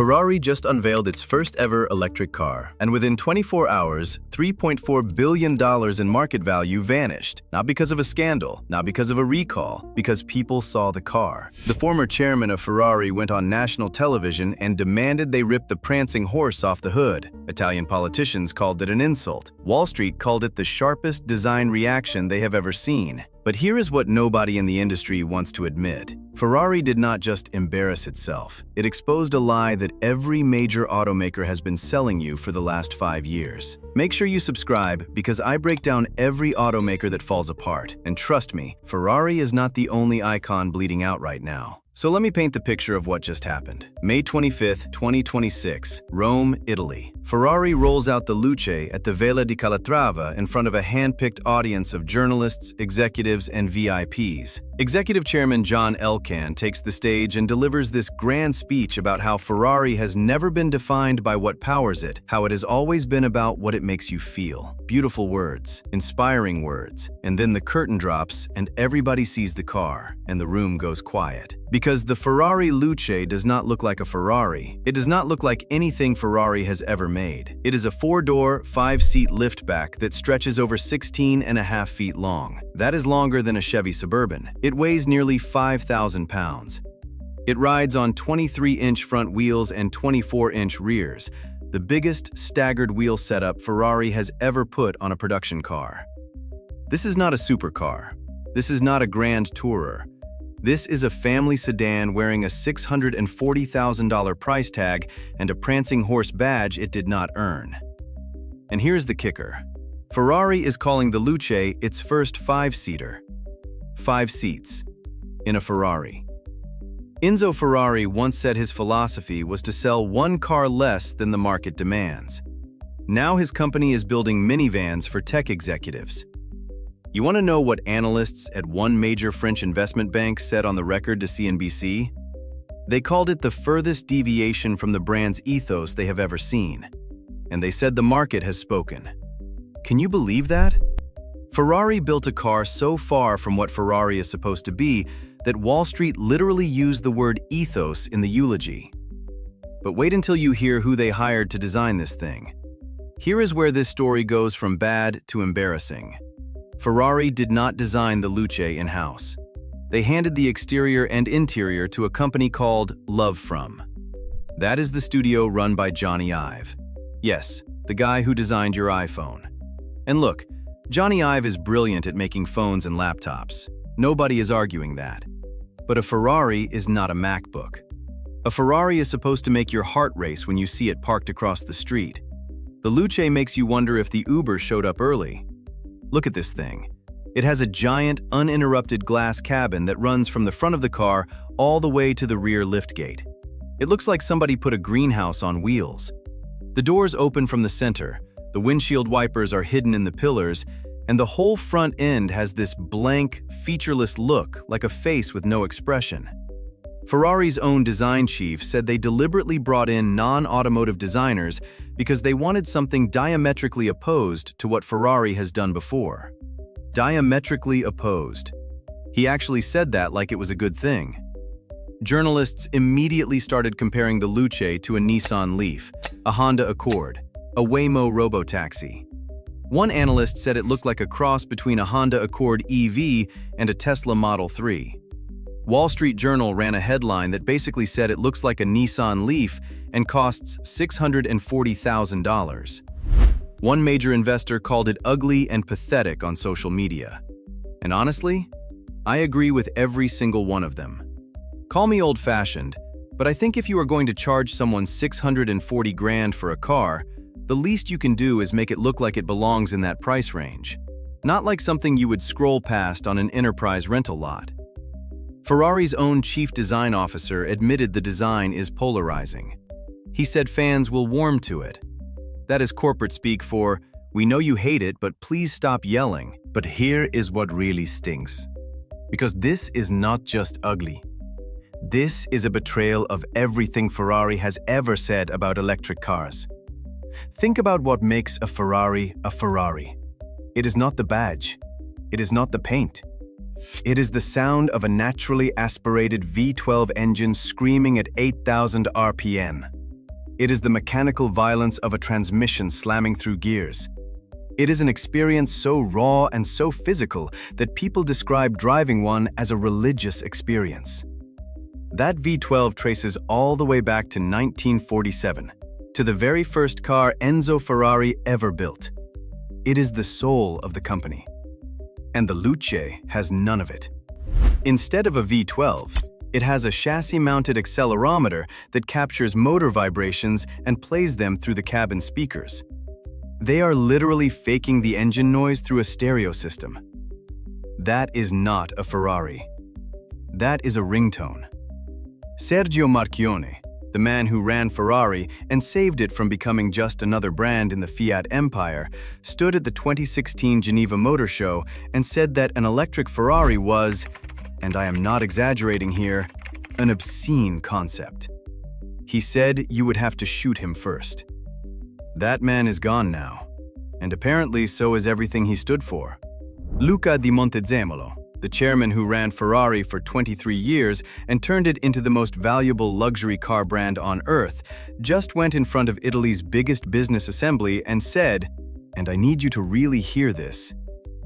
Ferrari just unveiled its first ever electric car, and within 24 hours, $3.4 billion in market value vanished. Not because of a scandal, not because of a recall, because people saw the car. The former chairman of Ferrari went on national television and demanded they rip the prancing horse off the hood. Italian politicians called it an insult. Wall Street called it the sharpest design reaction they have ever seen. But here is what nobody in the industry wants to admit. Ferrari did not just embarrass itself. It exposed a lie that every major automaker has been selling you for the last 5 years. Make sure you subscribe because I break down every automaker that falls apart. And trust me, Ferrari is not the only icon bleeding out right now. So let me paint the picture of what just happened. May 25th, 2026, Rome, Italy. Ferrari rolls out the Luce at the Vela di Calatrava in front of a hand-picked audience of journalists, executives, and VIPs. Executive Chairman John Elkann takes the stage and delivers this grand speech about how Ferrari has never been defined by what powers it, how it has always been about what it makes you feel. Beautiful words, inspiring words, and then the curtain drops and everybody sees the car, and the room goes quiet. Because the Ferrari Luce does not look like a Ferrari. It does not look like anything Ferrari has ever made. It is a 4-door, 5-seat liftback that stretches over 16.5 feet long. That is longer than a Chevy Suburban. It weighs nearly 5,000 pounds. It rides on 23-inch front wheels and 24-inch rears, the biggest staggered wheel setup Ferrari has ever put on a production car. This is not a supercar. This is not a grand tourer. This is a family sedan wearing a $640,000 price tag and a prancing horse badge it did not earn. And here's the kicker. Ferrari is calling the Luce its first 5-seater. 5 seats in a Ferrari. Enzo Ferrari once said his philosophy was to sell one car less than the market demands. Now his company is building minivans for tech executives. You want to know what analysts at one major French investment bank said on the record to CNBC? They called it the furthest deviation from the brand's ethos they have ever seen. And they said the market has spoken. Can you believe that? Ferrari built a car so far from what Ferrari is supposed to be that Wall Street literally used the word ethos in the eulogy. But wait until you hear who they hired to design this thing. Here is where this story goes from bad to embarrassing. Ferrari did not design the Luce in-house. They handed the exterior and interior to a company called Love From. That is the studio run by Johnny Ive. Yes, the guy who designed your iPhone. And look, Johnny Ive is brilliant at making phones and laptops. Nobody is arguing that. But a Ferrari is not a MacBook. A Ferrari is supposed to make your heart race when you see it parked across the street. The Luce makes you wonder if the Uber showed up early. Look at this thing. It has a giant, uninterrupted glass cabin that runs from the front of the car all the way to the rear liftgate. It looks like somebody put a greenhouse on wheels. The doors open from the center, the windshield wipers are hidden in the pillars, and the whole front end has this blank, featureless look like a face with no expression. Ferrari's own design chief said they deliberately brought in non-automotive designers because they wanted something diametrically opposed to what Ferrari has done before. Diametrically opposed. He actually said that like it was a good thing. Journalists immediately started comparing the Luce to a Nissan Leaf, a Honda Accord, a Waymo robotaxi. One analyst said it looked like a cross between a Honda Accord EV and a Tesla Model 3. Wall Street Journal ran a headline that basically said it looks like a Nissan Leaf and costs $640,000. One major investor called it ugly and pathetic on social media. And honestly, I agree with every single one of them. Call me old-fashioned, but I think if you are going to charge someone $640,000 for a car, the least you can do is make it look like it belongs in that price range. Not like something you would scroll past on an enterprise rental lot. Ferrari's own chief design officer admitted the design is polarizing. He said fans will warm to it. That is corporate speak for, we know you hate it, but please stop yelling. But here is what really stings. Because this is not just ugly. This is a betrayal of everything Ferrari has ever said about electric cars. Think about what makes a Ferrari a Ferrari. It is not the badge. It is not the paint. It is the sound of a naturally aspirated V12 engine screaming at 8,000 RPM. It is the mechanical violence of a transmission slamming through gears. It is an experience so raw and so physical that people describe driving one as a religious experience. That V12 traces all the way back to 1947, to the very first car Enzo Ferrari ever built. It is the soul of the company. And the Luce has none of it. Instead of a V12, it has a chassis-mounted accelerometer that captures motor vibrations and plays them through the cabin speakers. They are literally faking the engine noise through a stereo system. That is not a Ferrari. That is a ringtone. Sergio Marchionne, the man who ran Ferrari and saved it from becoming just another brand in the Fiat empire, stood at the 2016 Geneva Motor Show and said that an electric Ferrari was, and I am not exaggerating here, an obscene concept. He said you would have to shoot him first. That man is gone now, and apparently so is everything he stood for. Luca di Montezemolo, the chairman who ran Ferrari for 23 years and turned it into the most valuable luxury car brand on earth, just went in front of Italy's biggest business assembly and said, and I need you to really hear this,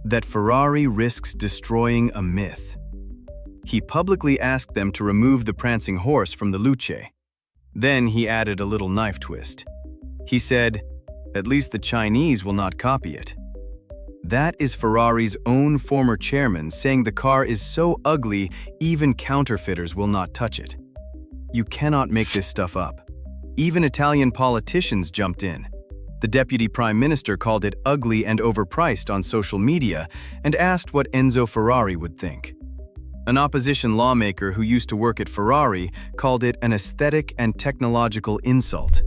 that Ferrari risks destroying a myth. He publicly asked them to remove the prancing horse from the Luce. Then he added a little knife twist. He said, at least the Chinese will not copy it. That is Ferrari's own former chairman saying the car is so ugly even counterfeiters will not touch it. You cannot make this stuff up. Even Italian politicians jumped in. The deputy prime minister called it ugly and overpriced on social media and asked what Enzo Ferrari would think. An opposition lawmaker who used to work at Ferrari called it an aesthetic and technological insult.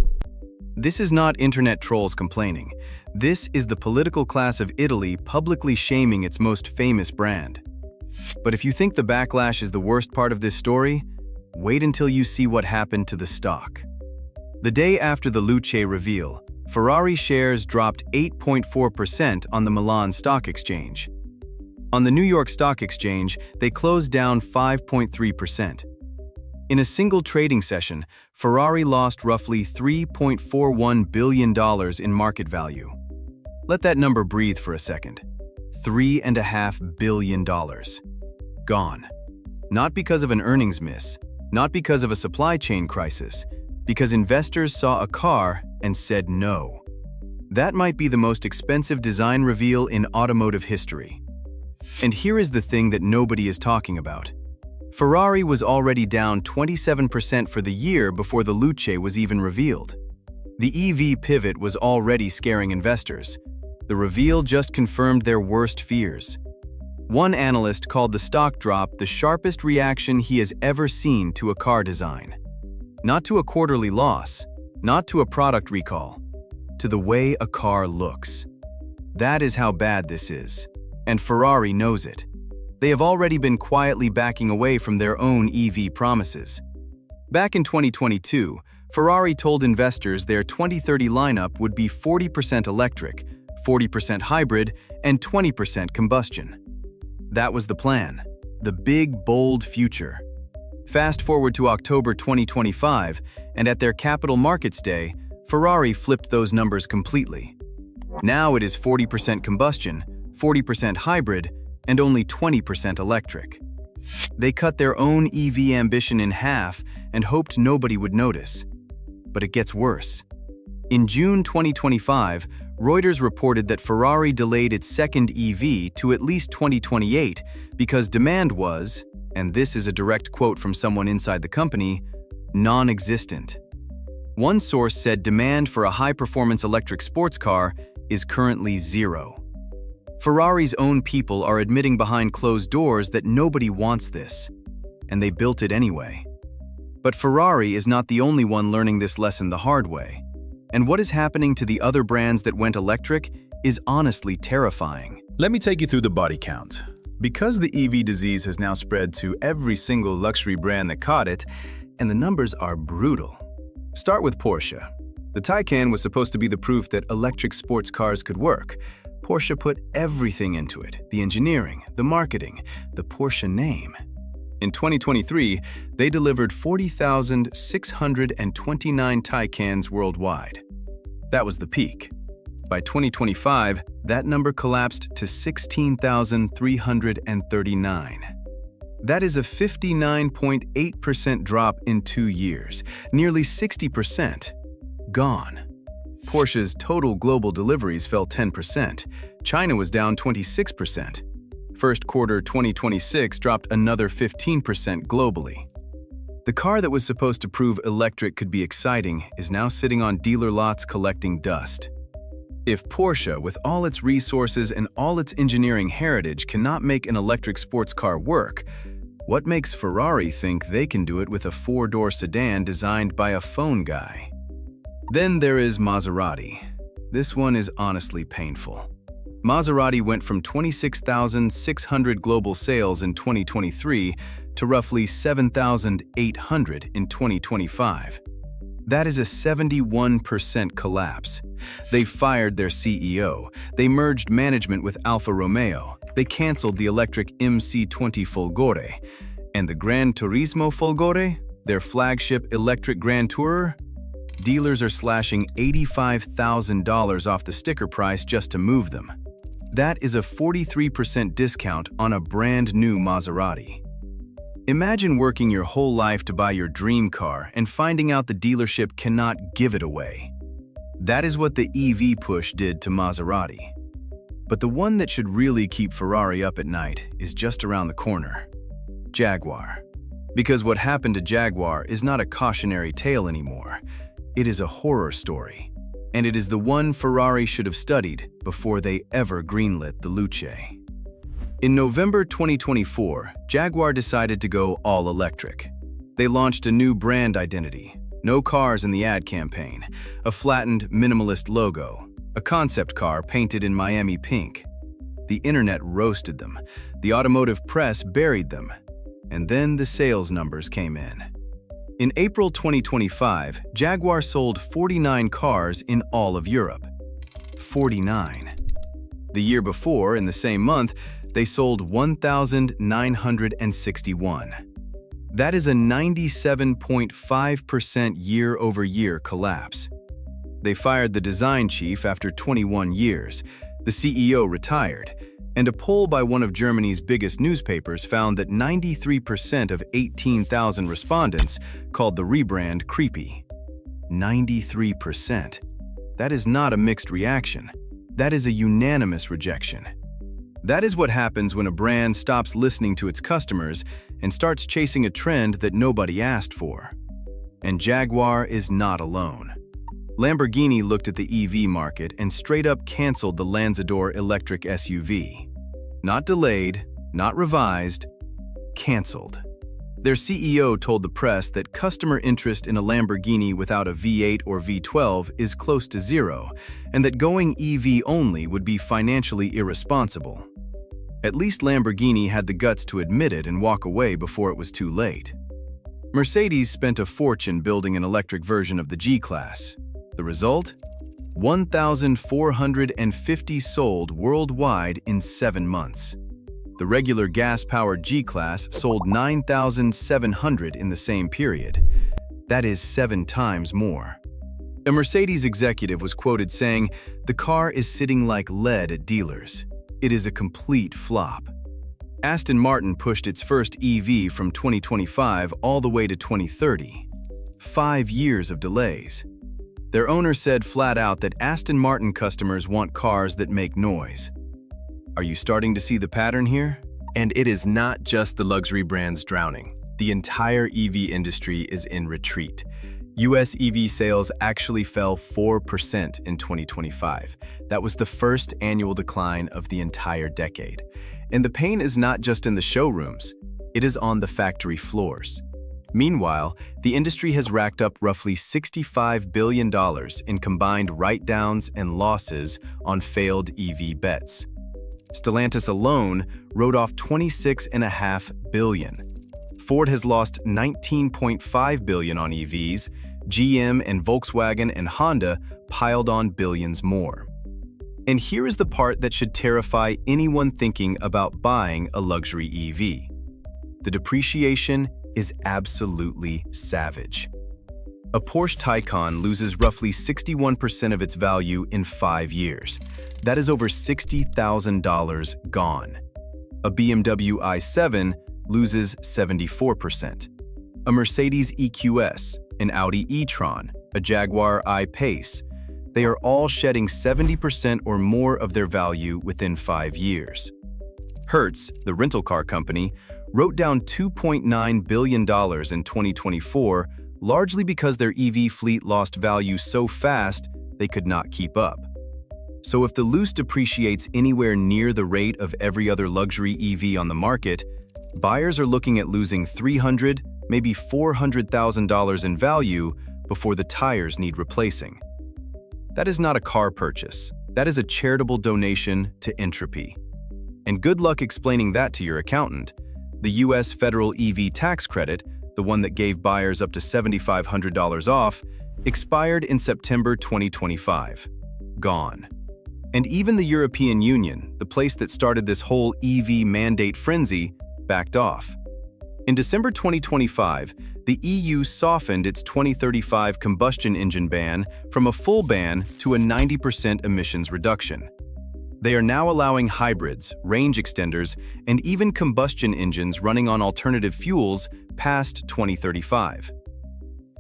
This is not internet trolls complaining. This is the political class of Italy publicly shaming its most famous brand. But if you think the backlash is the worst part of this story, wait until you see what happened to the stock. The day after the Luce reveal, Ferrari shares dropped 8.4% on the Milan Stock Exchange. On the New York Stock Exchange, they closed down 5.3%. In a single trading session, Ferrari lost roughly $3.41 billion in market value. Let that number breathe for a second. $3.5 billion. Gone. Not because of an earnings miss, not because of a supply chain crisis, because investors saw a car and said no. That might be the most expensive design reveal in automotive history. And here is the thing that nobody is talking about. Ferrari was already down 27% for the year before the Luce was even revealed. The EV pivot was already scaring investors. The reveal just confirmed their worst fears. One analyst called the stock drop the sharpest reaction he has ever seen to a car design. Not to a quarterly loss, not to a product recall, to the way a car looks. That is how bad this is, and Ferrari knows it. They have already been quietly backing away from their own EV promises. Back in 2022, Ferrari told investors their 2030 lineup would be 40% electric, 40% hybrid, and 20% combustion. That was the plan, the big, bold future. Fast forward to October 2025, and at their Capital Markets Day, Ferrari flipped those numbers completely. Now it is 40% combustion, 40% hybrid, and only 20% electric. They cut their own EV ambition in half and hoped nobody would notice. But it gets worse. In June 2025, Reuters reported that Ferrari delayed its second EV to at least 2028 because demand was, and this is a direct quote from someone inside the company, non-existent. One source said demand for a high-performance electric sports car is currently zero. Ferrari's own people are admitting behind closed doors that nobody wants this, and they built it anyway. But Ferrari is not the only one learning this lesson the hard way. And what is happening to the other brands that went electric is honestly terrifying. Let me take you through the body count. Because the EV disease has now spread to every single luxury brand that caught it, and the numbers are brutal. Start with Porsche. The Taycan was supposed to be the proof that electric sports cars could work. Porsche put everything into it, the engineering, the marketing, the Porsche name. In 2023, they delivered 40,629 Taycans worldwide. That was the peak. By 2025, that number collapsed to 16,339. That is a 59.8% drop in 2 years, nearly 60% gone. Porsche's total global deliveries fell 10%. China was down 26%. First quarter 2026 dropped another 15% globally. The car that was supposed to prove electric could be exciting is now sitting on dealer lots collecting dust. If Porsche, with all its resources and all its engineering heritage, cannot make an electric sports car work, what makes Ferrari think they can do it with a 4-door sedan designed by a phone guy? Then there is Maserati. This one is honestly painful. Maserati went from 26,600 global sales in 2023 to roughly 7,800 in 2025. That is a 71% collapse. They fired their CEO. They merged management with Alfa Romeo. They canceled the electric MC20 Folgore. And the Gran Turismo Folgore, their flagship electric Grand Tourer? Dealers are slashing $85,000 off the sticker price just to move them. That is a 43% discount on a brand new Maserati. Imagine working your whole life to buy your dream car and finding out the dealership cannot give it away. That is what the EV push did to Maserati. But the one that should really keep Ferrari up at night is just around the corner: Jaguar. Because what happened to Jaguar is not a cautionary tale anymore. It is a horror story. And it is the one Ferrari should have studied before they ever greenlit the Luce. In November 2024, Jaguar decided to go all electric. They launched a new brand identity, no cars in the ad campaign, a flattened minimalist logo, a concept car painted in Miami pink. The internet roasted them, the automotive press buried them, and then the sales numbers came in. In April 2025, Jaguar sold 49 cars in all of Europe. 49. The year before, in the same month, they sold 1,961. That is a 97.5% year-over-year collapse. They fired the design chief after 21 years, the CEO retired, and a poll by one of Germany's biggest newspapers found that 93% of 18,000 respondents called the rebrand creepy. 93%. That is not a mixed reaction. That is a unanimous rejection. That is what happens when a brand stops listening to its customers and starts chasing a trend that nobody asked for. And Jaguar is not alone. Lamborghini looked at the EV market and straight up canceled the Lanzador electric SUV. Not delayed, not revised, canceled. Their CEO told the press that customer interest in a Lamborghini without a V8 or V12 is close to zero, and that going EV only would be financially irresponsible. At least Lamborghini had the guts to admit it and walk away before it was too late. Mercedes spent a fortune building an electric version of the G-Class. The result? 1,450 sold worldwide in 7 months. The regular gas-powered G-Class sold 9,700 in the same period. That is 7 times more. A Mercedes executive was quoted saying, "The car is sitting like lead at dealers. It is a complete flop." Aston Martin pushed its first EV from 2025 all the way to 2030. 5 years of delays. Their owner said flat out that Aston Martin customers want cars that make noise. Are you starting to see the pattern here? And it is not just the luxury brands drowning. The entire EV industry is in retreat. US EV sales actually fell 4% in 2025. That was the first annual decline of the entire decade. And the pain is not just in the showrooms, it is on the factory floors. Meanwhile, the industry has racked up roughly $65 billion in combined write-downs and losses on failed EV bets. Stellantis alone wrote off $26.5 billion. Ford has lost $19.5 billion on EVs. GM and Volkswagen and Honda piled on billions more. And here is the part that should terrify anyone thinking about buying a luxury EV. The depreciation is absolutely savage. A Porsche Taycan loses roughly 61% of its value in 5 years. That is over $60,000 gone. A BMW i7 loses 74%. A Mercedes EQS, an Audi e-tron, a Jaguar I-Pace, they are all shedding 70% or more of their value within 5 years. Hertz, the rental car company, wrote down $2.9 billion in 2024, largely because their EV fleet lost value so fast they could not keep up. So if the Luce depreciates anywhere near the rate of every other luxury EV on the market, buyers are looking at losing $300,000, maybe $400,000 in value before the tires need replacing. That is not a car purchase. That is a charitable donation to entropy. And good luck explaining that to your accountant. The US federal EV tax credit, the one that gave buyers up to $7,500 off, expired in September 2025. Gone. And even the European Union, the place that started this whole EV mandate frenzy, backed off. In December 2025, the EU softened its 2035 combustion engine ban from a full ban to a 90% emissions reduction. They are now allowing hybrids, range extenders, and even combustion engines running on alternative fuels past 2035.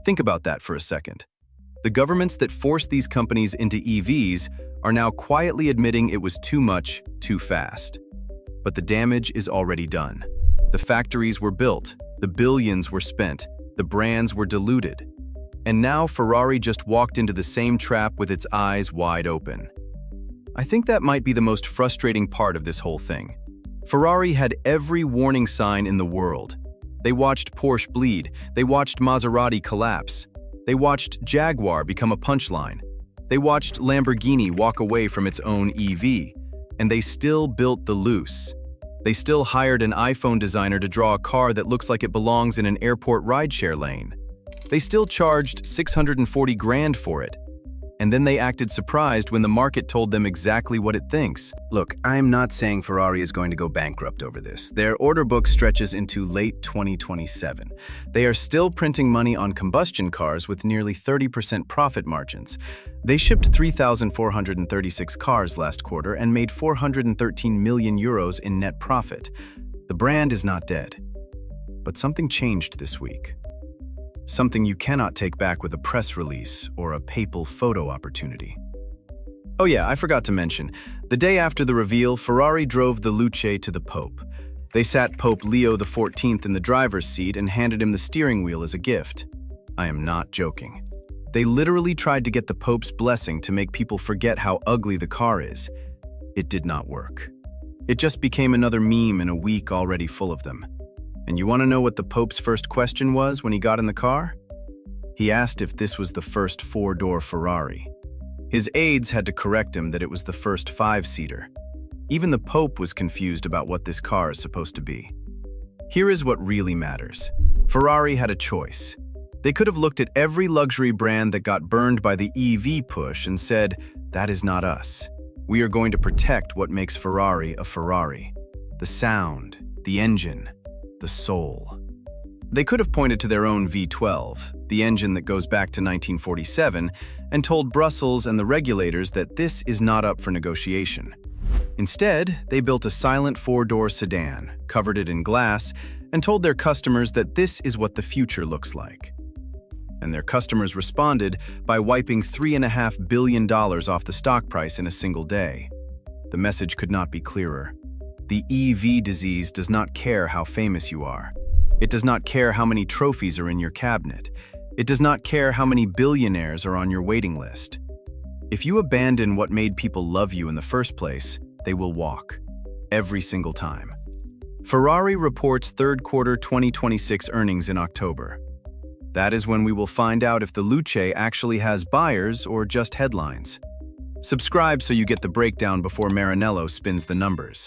Think about that for a second. The governments that forced these companies into EVs are now quietly admitting it was too much, too fast. But the damage is already done. The factories were built, the billions were spent, the brands were diluted. And now Ferrari just walked into the same trap with its eyes wide open. I think that might be the most frustrating part of this whole thing. Ferrari had every warning sign in the world. They watched Porsche bleed, they watched Maserati collapse, they watched Jaguar become a punchline, they watched Lamborghini walk away from its own EV, and they still built the Luce. They still hired an iPhone designer to draw a car that looks like it belongs in an airport rideshare lane. They still charged $640,000 for it. And then they acted surprised when the market told them exactly what it thinks. Look, I'm not saying Ferrari is going to go bankrupt over this. Their order book stretches into late 2027. They are still printing money on combustion cars with nearly 30% profit margins. They shipped 3,436 cars last quarter and made 413 million euros in net profit. The brand is not dead. But something changed this week. Something you cannot take back with a press release or a papal photo opportunity. Oh yeah, I forgot to mention, the day after the reveal, Ferrari drove the Luce to the Pope. They sat Pope Leo XIV in the driver's seat and handed him the steering wheel as a gift. I am not joking. They literally tried to get the Pope's blessing to make people forget how ugly the car is. It did not work. It just became another meme in a week already full of them. And you want to know what the Pope's first question was when he got in the car? He asked if this was the first 4-door Ferrari. His aides had to correct him that it was the first 5-seater. Even the Pope was confused about what this car is supposed to be. Here is what really matters. Ferrari had a choice. They could have looked at every luxury brand that got burned by the EV push and said, "That is not us. We are going to protect what makes Ferrari a Ferrari. The sound, the engine, the soul." They could have pointed to their own V12, the engine that goes back to 1947, and told Brussels and the regulators that this is not up for negotiation. Instead, they built a silent 4-door sedan, covered it in glass, and told their customers that this is what the future looks like. And their customers responded by wiping $3.5 billion off the stock price in a single day. The message could not be clearer. The EV disease does not care how famous you are. It does not care how many trophies are in your cabinet. It does not care how many billionaires are on your waiting list. If you abandon what made people love you in the first place, they will walk. Every single time. Ferrari reports third quarter 2026 earnings in October. That is when we will find out if the Luce actually has buyers or just headlines. Subscribe so you get the breakdown before Maranello spins the numbers.